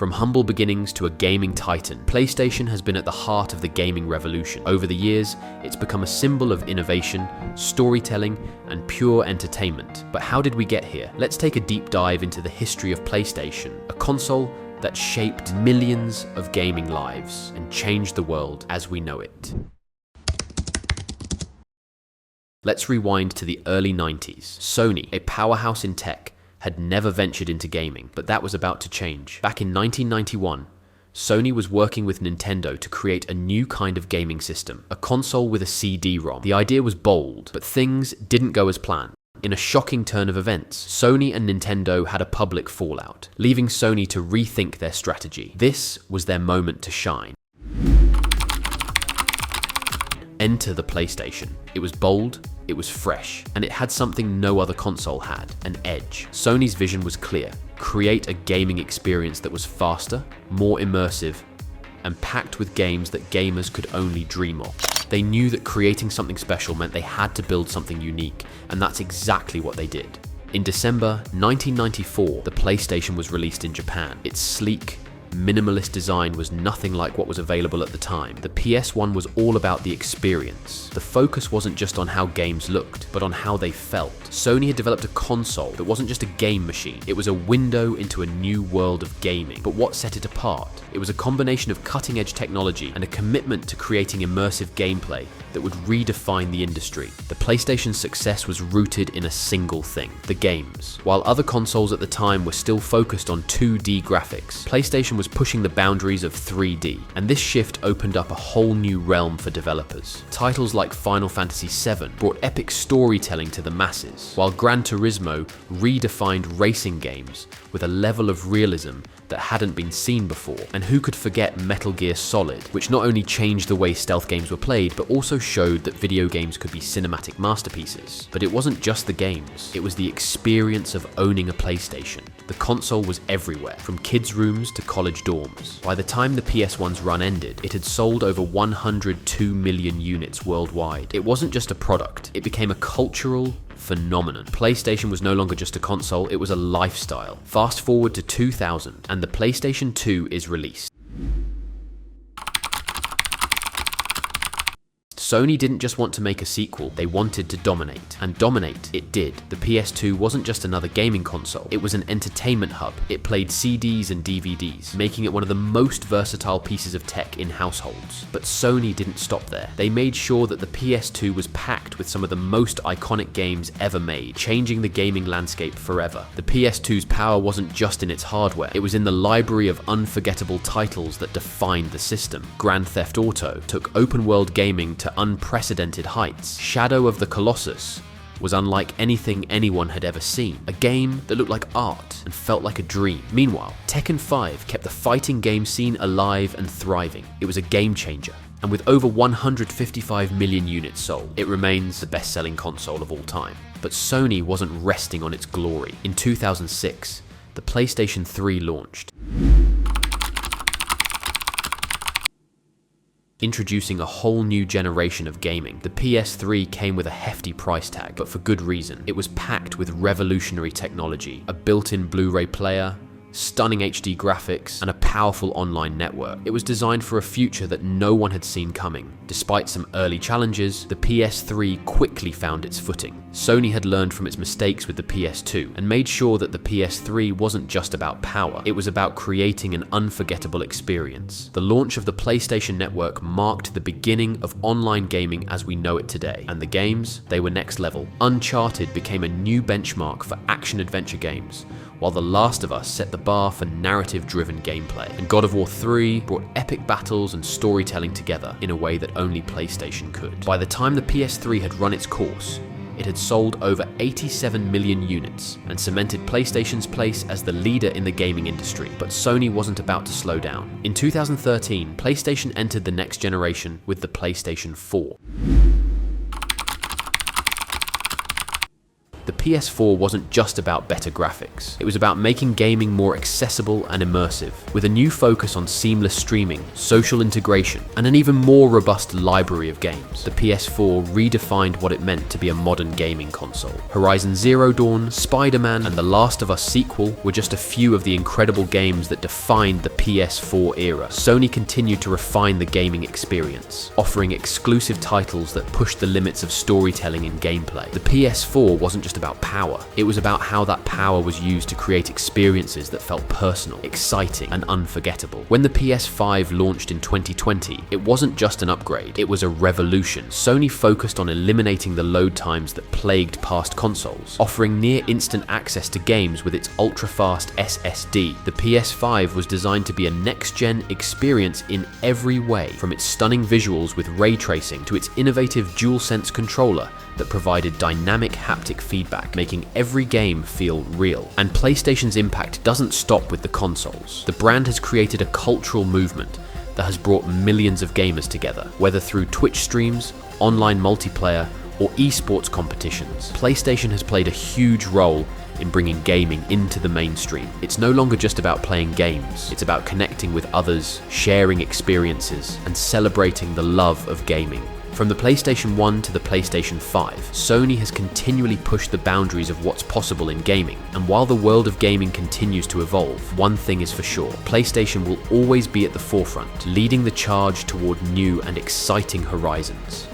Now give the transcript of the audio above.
From humble beginnings to a gaming titan, PlayStation has been at the heart of the gaming revolution. Over the years, it's become a symbol of innovation, storytelling, and pure entertainment. But how did we get here? Let's take a deep dive into the history of PlayStation, a console that shaped millions of gaming lives and changed the world as we know it. Let's rewind to the early 90s. Sony, a powerhouse in tech, had never ventured into gaming, but that was about to change. Back in 1991, Sony was working with Nintendo to create a new kind of gaming system, a console with a CD-ROM. The idea was bold, but things didn't go as planned. In a shocking turn of events, Sony and Nintendo had a public fallout, leaving Sony to rethink their strategy. This was their moment to shine. Enter the PlayStation. It was bold, it was fresh, and it had something no other console had, an edge. Sony's vision was clear: create a gaming experience that was faster, more immersive, and packed with games that gamers could only dream of. They knew that creating something special meant they had to build something unique, and that's exactly what they did. In December 1994, the PlayStation was released in Japan. Its sleek, minimalist design was nothing like what was available at the time. The PS1 was all about the experience. The focus wasn't just on how games looked, but on how they felt. Sony had developed a console that wasn't just a game machine, it was a window into a new world of gaming. But what set it apart? It was a combination of cutting-edge technology and a commitment to creating immersive gameplay that would redefine the industry. The PlayStation's success was rooted in a single thing: the games. While other consoles at the time were still focused on 2D graphics, PlayStation was pushing the boundaries of 3D, and this shift opened up a whole new realm for developers. Titles like Final Fantasy VII brought epic storytelling to the masses, while Gran Turismo redefined racing games with a level of realism that hadn't been seen before. And who could forget Metal Gear Solid, which not only changed the way stealth games were played, but also showed that video games could be cinematic masterpieces. But it wasn't just the games, it was the experience of owning a PlayStation. The console was everywhere, from kids' rooms to college dorms. By the time the PS1's run ended, it had sold over 102 million units worldwide. It wasn't just a product, it became a cultural phenomenon. PlayStation was no longer just a console, it was a lifestyle. Fast forward to 2000, and the PlayStation 2 is released. Sony didn't just want to make a sequel, they wanted to dominate. And dominate it did. The PS2 wasn't just another gaming console, it was an entertainment hub. It played CDs and DVDs, making it one of the most versatile pieces of tech in households. But Sony didn't stop there. They made sure that the PS2 was packed with some of the most iconic games ever made, changing the gaming landscape forever. The PS2's power wasn't just in its hardware, it was in the library of unforgettable titles that defined the system. Grand Theft Auto took open-world gaming to unprecedented heights. Shadow of the Colossus was unlike anything anyone had ever seen, a game that looked like art and felt like a dream. Meanwhile, Tekken 5 kept the fighting game scene alive and thriving. It was a game changer, and with over 155 million units sold, it remains the best-selling console of all time. But Sony wasn't resting on its glory. In 2006, the PlayStation 3 launched, introducing a whole new generation of gaming. The PS3 came with a hefty price tag, but for good reason. It was packed with revolutionary technology, a built-in Blu-ray player, stunning HD graphics, and a powerful online network. It was designed for a future that no one had seen coming. Despite some early challenges, the PS3 quickly found its footing. Sony had learned from its mistakes with the PS2 and made sure that the PS3 wasn't just about power, it was about creating an unforgettable experience. The launch of the PlayStation Network marked the beginning of online gaming as we know it today, and the games, they were next level. Uncharted became a new benchmark for action-adventure games, while The Last of Us set the bar for narrative-driven gameplay, and God of War 3 brought epic battles and storytelling together in a way that only PlayStation could. By the time the PS3 had run its course, it had sold over 87 million units and cemented PlayStation's place as the leader in the gaming industry. But Sony wasn't about to slow down. In 2013, PlayStation entered the next generation with the PlayStation 4. The PS4 wasn't just about better graphics. It was about making gaming more accessible and immersive, with a new focus on seamless streaming, social integration, and an even more robust library of games. The PS4 redefined what it meant to be a modern gaming console. Horizon Zero Dawn, Spider-Man, and The Last of Us sequel were just a few of the incredible games that defined the PS4 era. Sony continued to refine the gaming experience, offering exclusive titles that pushed the limits of storytelling and gameplay. The PS4 wasn't just about power, it was about how that power was used to create experiences that felt personal, exciting, and unforgettable. When the PS5 launched in 2020, it wasn't just an upgrade, it was a revolution. Sony focused on eliminating the load times that plagued past consoles, offering near-instant access to games with its ultra-fast SSD. The PS5 was designed to be a next-gen experience in every way, from its stunning visuals with ray tracing to its innovative DualSense controller that provided dynamic haptic feedback, making every game feel real. And PlayStation's impact doesn't stop with the consoles. The brand has created a cultural movement that has brought millions of gamers together, whether through Twitch streams, online multiplayer, or esports competitions. PlayStation has played a huge role in bringing gaming into the mainstream. It's no longer just about playing games, it's about connecting with others, sharing experiences, and celebrating the love of gaming. From the PlayStation 1 to the PlayStation 5, Sony has continually pushed the boundaries of what's possible in gaming, and while the world of gaming continues to evolve, one thing is for sure: PlayStation will always be at the forefront, leading the charge toward new and exciting horizons.